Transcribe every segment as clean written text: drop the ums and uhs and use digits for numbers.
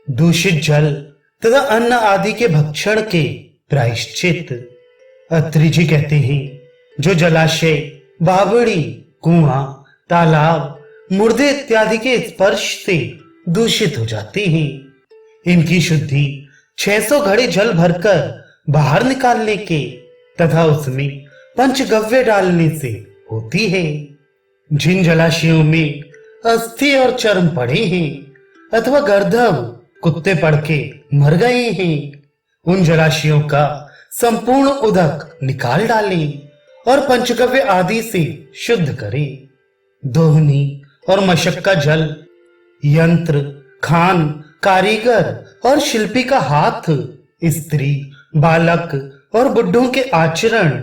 दूषित जल तथा अन्न आदि के भक्षण के प्रायश्चित। अत्रि जी कहते हैं, जो जलाशय, बावड़ी, कुआं, तालाब, मुर्दे इत्यादि के स्पर्श से दूषित हो जाते हैं, इनकी शुद्धि 600 घड़े जल भरकर बाहर निकालने के तथा उसमें पंचगव्य डालने से होती है। जिन जलाशयों में अस्थि और चर्म पड़े हैं अथवा गर्दभ कुत्ते पड़ के मर गए हैं, उन जलाशयों का संपूर्ण उदक निकाल डालें और पंचगव्य आदि से शुद्ध करें। दोहनी और मशक का जल यंत्र, खान, कारीगर और शिल्पी का हाथ, स्त्री, बालक और बुड्ढों के आचरण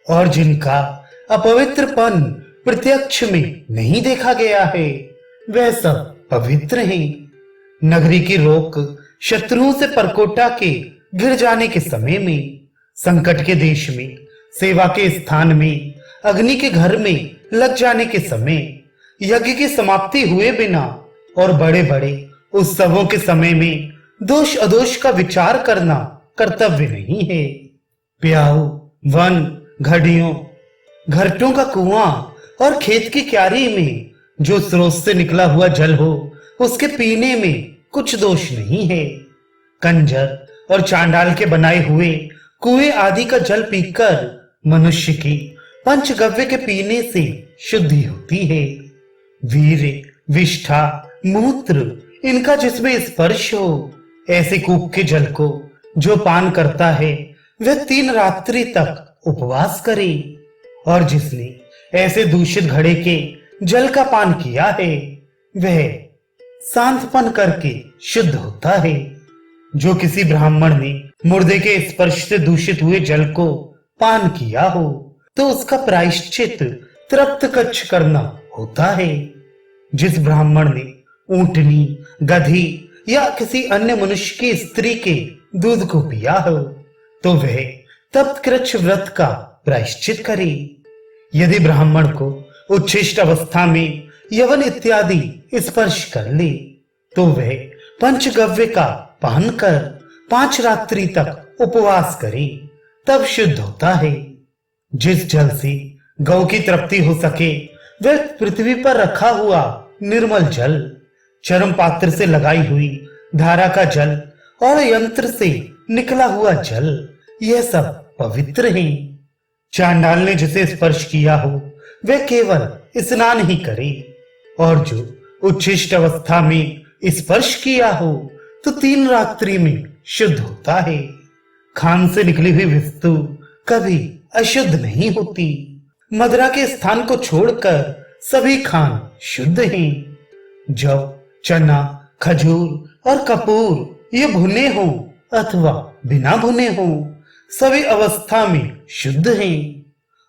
और जिनका अपवित्रपन प्रत्यक्ष में नहीं देखा गया है, वह सब पवित्र हैं। नगरी की रोक शत्रुओं से परकोटा के गिर जाने के समय में, संकट के देश में, सेवा के स्थान में, अग्नि के घर में लग जाने के समय, यज्ञ की समाप्ति हुए बिना और बड़े बड़े उत्सवों के समय में दोष अदोष का विचार करना कर्तव्य नहीं है। प्याऊ, वन, घड़ियों, घरटों का कुआं और खेत की क्यारी में जो स्रोत से निकला हुआ जल हो, उसके पीने में कुछ दोष नहीं है। कंजर और चांडाल के बनाए हुए कुएं आदि का जल पीकर मनुष्य की पंचगव्य के पीने से शुद्धि होती है। वीर्य, विष्ठा, मूत्र इनका जिसमें स्पर्श हो, ऐसे कूप के जल को जो पान करता है वह 3 रात्रि तक उपवास करे, और जिसने ऐसे दूषित घड़े के जल का पान किया है वह सांतपन करके शुद्ध होता है। जो किसी ब्राह्मण ने मुर्दे के स्पर्श से दूषित हुए जल को पान किया हो तो उसका प्रायश्चित तृप्त कच्छ करना होता है। जिस ब्राह्मण ने ऊंटनी, गधी या किसी अन्य मनुष्य की स्त्री के दूध को पिया हो तो वह तप्त कृच्छ व्रत का प्रायश्चित करे। यदि ब्राह्मण को उच्छिष्ट अवस्था में यवन इत्यादि स्पर्श कर ले तो वह पंचगव्य का पान कर 5 रात्रि तक उपवास करे, तब शुद्ध होता है। जिस जल से गौ की तृप्ति हो सके वह पृथ्वी पर रखा हुआ निर्मल जल, चरम पात्र से लगाई हुई धारा का जल और यंत्र से निकला हुआ जल, यह सब पवित्र है। चांडाल ने जिसे स्पर्श किया हो वह केवल स्नान ही करे, और जो उच्छिष्ट अवस्था में स्पर्श किया हो तो 3 रात्रि में शुद्ध होता है। खान से निकली हुई वस्तु कभी अशुद्ध नहीं होती। मदिरा के स्थान को छोड़कर सभी खान शुद्ध हैं। जौ, चना, खजूर और कपूर ये भुने हो अथवा बिना भुने हो, सभी अवस्था में शुद्ध हैं।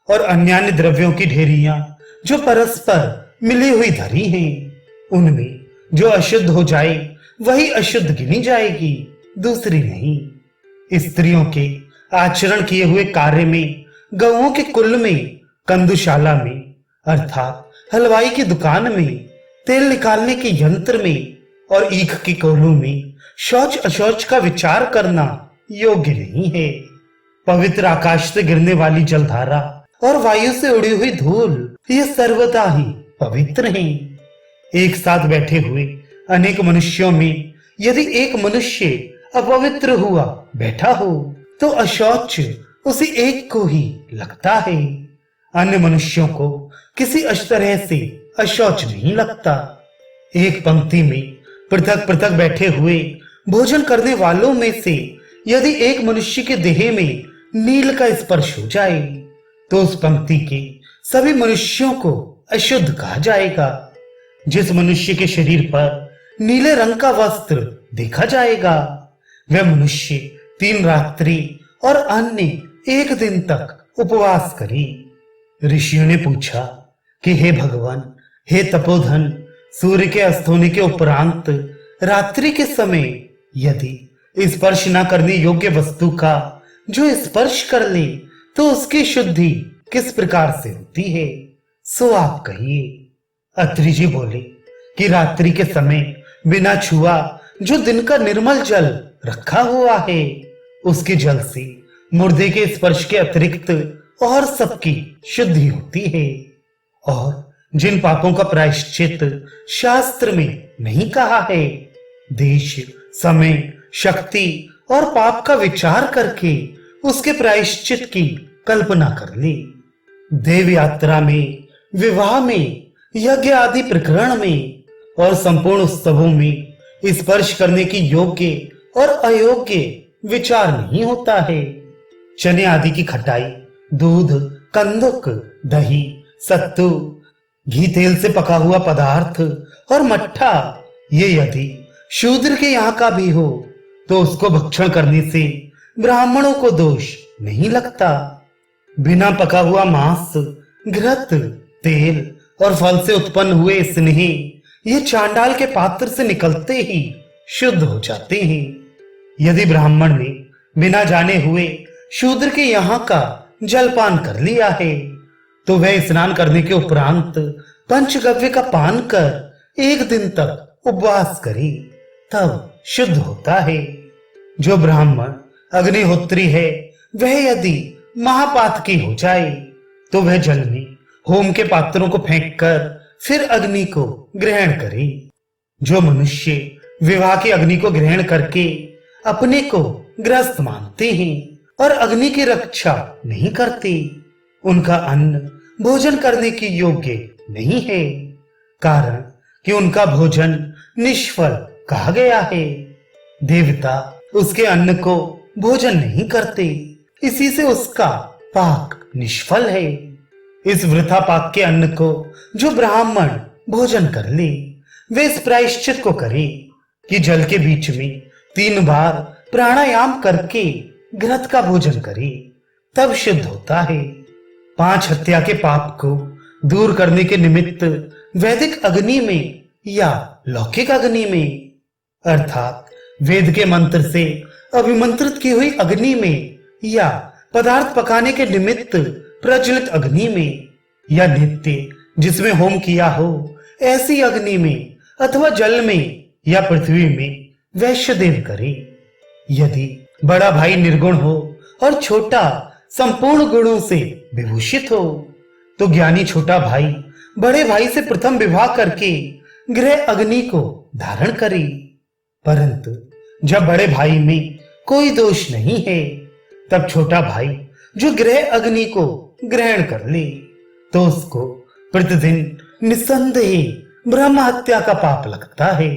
और अन्य द्रव्यों की ढेरियां जो परस्पर मिली हुई धरी हैं, उनमें जो अशुद्ध हो जाए वही अशुद्ध गिनी जाएगी, दूसरी नहीं। स्त्रियों के आचरण किए हुए कार्य में, गौओं के कुल में, कंदुशाला में अर्थात हलवाई की दुकान में, तेल निकालने के यंत्र में और ईख की कोलों में शौच अशौच का विचार करना योग्य नहीं है। पवित्र आकाश से गिरने वाली जलधारा और वायु से उड़ी हुई धूल ये सर्वदा ही पवित्र हैं। एक साथ बैठे हुए अनेक मनुष्यों में यदि एक मनुष्य अपवित्र हुआ बैठा हो तो अशौच उसी एक को ही लगता है। अन्य मनुष्यों को किसी तरह से अशौच नहीं लगता। एक पंक्ति में पृथक पृथक बैठे हुए भोजन करने वालों में से यदि एक मनुष्य के देह में नील का स्पर्श हो जाए तो उस पंक्ति के सभी मनुष्यों को अशुद्ध कहा जाएगा। जिस मनुष्य के शरीर पर नीले रंग का वस्त्र देखा जाएगा वह मनुष्य 3 रात्रि और अन्य 1 दिन तक उपवास करे। ऋषियों ने पूछा कि हे भगवान, हे तपोधन, सूर्य के अस्त होने के उपरांत रात्रि के समय यदि स्पर्श न करने योग्य वस्तु का जो स्पर्श कर ले तो उसकी शुद्धि किस प्रकार से होती है, सो आप कहिए। अत्रि जी बोले कि रात्रि के समय बिना छुआ जो दिन का निर्मल जल रखा हुआ है, उसके जल से मुर्दे के स्पर्श के अतिरिक्त और सबकी शुद्धि होती है। और जिन पापों का प्रायश्चित शास्त्र में नहीं कहा है, देश, समय, शक्ति और पाप का विचार करके उसके प्रायश्चित की कल्पना कर ली। देव यात्रा में, विवाह में, यज्ञ आदि प्रकरण में और संपूर्ण उत्सवों में स्पर्श करने की योग्य और अयोग्य विचार नहीं होता है। चने आदि की खटाई, दूध, कंदुक, दही, सत्तू, घी तेल से पका हुआ पदार्थ और मट्ठा, ये यदि शूद्र के यहाँ का भी हो तो उसको भक्षण करने से ब्राह्मणों को दोष नहीं लगता। बिना पका हुआ मांस, घृत, तेल और फल से उत्पन्न हुए स्नेह ये चांडाल के पात्र से निकलते ही शुद्ध हो जाते हैं। यदि ब्राह्मण ने बिना जाने हुए शूद्र के यहाँ का जलपान कर लिया है तो वह स्नान करने के उपरांत पंचगव्य का पान कर 1 दिन तक उपवास करे, तब शुद्ध होता है। जो ब्राह्मण अग्निहोत्री है, वह यदि महापातकी हो जाए तो वह जल में होम के पात्रों को फेंक कर फिर अग्नि को ग्रहण करे। जो मनुष्य विवाह की अग्नि को ग्रहण करके अपने को ग्रस्त मानते हैं और अग्नि की रक्षा नहीं करते, उनका अन्न भोजन करने की योग्य नहीं है, कारण कि उनका भोजन निष्फल कहा गया है। देवता उसके अन्न को भोजन नहीं करते, इसी से उसका पाक निष्फल है। इस वृथा पाक के अन्न को जो ब्राह्मण भोजन कर ले, वे इस प्रायश्चित को करे कि जल के बीच में 3 बार प्राणायाम करके घृत का भोजन करे, तब शुद्ध होता है। 5 हत्या के पाप को दूर करने के निमित्त वैदिक अग्नि में या लौकिक अग्नि में, अर्थात वेद के मंत्र से अभिमंत्रित की हुई अग्नि में या पदार्थ पकाने के निमित्त प्रज्वलित अग्नि में या नित्य जिसमें होम किया हो ऐसी अग्नि में अथवा जल में या पृथ्वी में वैश्यदेव करे। यदि बड़ा भाई निर्गुण हो और छोटा संपूर्ण गुणों से विभूषित हो तो ज्ञानी छोटा भाई बड़े भाई से प्रथम विवाह करके गृह अग्नि को धारण करे। परंतु जब बड़े भाई में कोई दोष नहीं है, तब छोटा भाई जो गृह अग्नि को ग्रहण कर ले तो उसको प्रतिदिन निसंदेह ब्रह्म हत्या का पाप लगता है।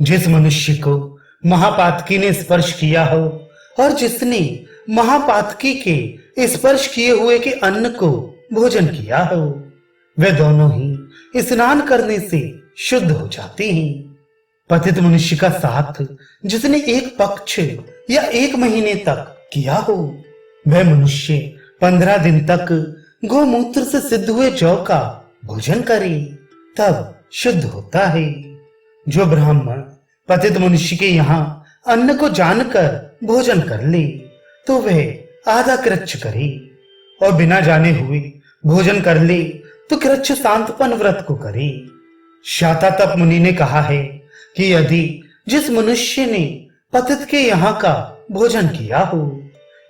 जिस मनुष्य को महापातकी ने स्पर्श किया हो और जिसने महापातकी के स्पर्श किए हुए के अन्न को भोजन किया हो, वे दोनों ही स्नान करने से शुद्ध हो जाते हैं। पतित मनुष्य का साथ जिसने 1 पक्ष या 1 महीने तक किया हो, वह मनुष्य 15 दिन तक गोमूत्र से सिद्ध हुए जौ का भोजन करे, तब शुद्ध होता है। जो ब्राह्मण पतित मनुष्य के यहाँ अन्न को जानकर भोजन कर ले तो वह आधा कृच्छ करे, और बिना जाने हुए भोजन कर ले तो कृच्छ सांतपन व्रत को करे। शातातप मुनि ने कहा है कि यदि जिस मनुष्य ने पतित के यहाँ का भोजन किया हो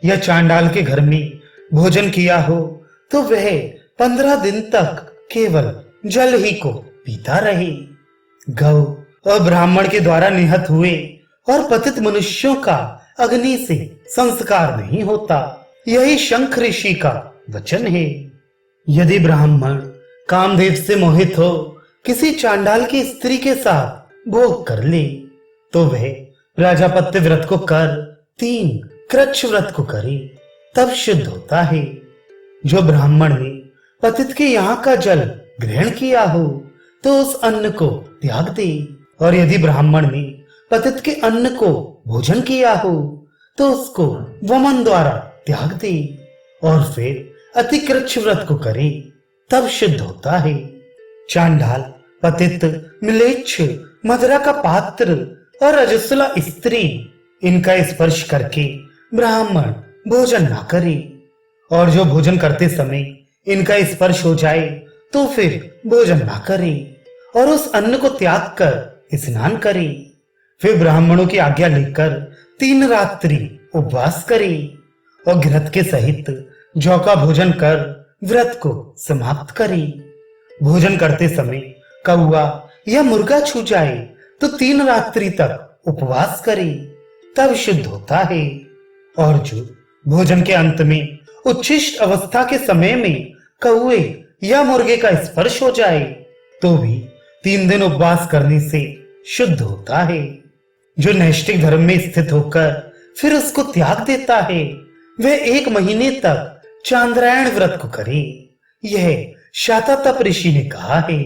या चांडाल के घर में भोजन किया हो तो वह 15 दिन तक केवल जल ही को पीता रहे। गौ और ब्राह्मण के द्वारा निहत हुए और पतित मनुष्यों का अग्नि से संस्कार नहीं होता, यही शंख ऋषि का वचन है। यदि ब्राह्मण कामदेव से मोहित हो किसी चांडाल की स्त्री के साथ भोग कर ले तो वह प्राजापत्य व्रत को कर 3 कृच्छ व्रत को करे, तब शुद्ध होता है। जो ब्राह्मण ने पतित के यहाँ का जल ग्रहण किया हो तो उस अन्न को त्याग दे, और यदि ब्राह्मण ने पतित के अन्न को भोजन किया हो तो उसको वमन द्वारा त्याग दे और फिर अतिकृच्छ व्रत को करे, तब शुद्ध होता है। चांडाल, पतित, मिलेच्छ, मदिरा का पात्र और रजस्वला स्त्री, इनका स्पर्श करके ब्राह्मण भोजन ना करे, और जो भोजन करते समय इनका स्पर्श हो जाए तो फिर भोजन ना करे और उस अन्न को त्याग कर स्नान करे। फिर ब्राह्मणों की आज्ञा लेकर 3 रात्रि उपवास करे और घृत के सहित जौ का भोजन कर व्रत को समाप्त करे। भोजन करते समय कौआ या मुर्गा छू जाए तो 3 रात्रि तक उपवास करे, तब शुद्ध होता है। और जो भोजन के अंत में उच्छिष्ट अवस्था के समय में कौए या मुर्गे का स्पर्श हो जाए तो भी 3 दिन उपवास करने से शुद्ध होता है। जो नैष्ठिक धर्म में स्थित होकर फिर उसको त्याग देता है वह 1 महीने तक चांद्रायण व्रत को करे। यह शातातप ऋषि ने कहा है।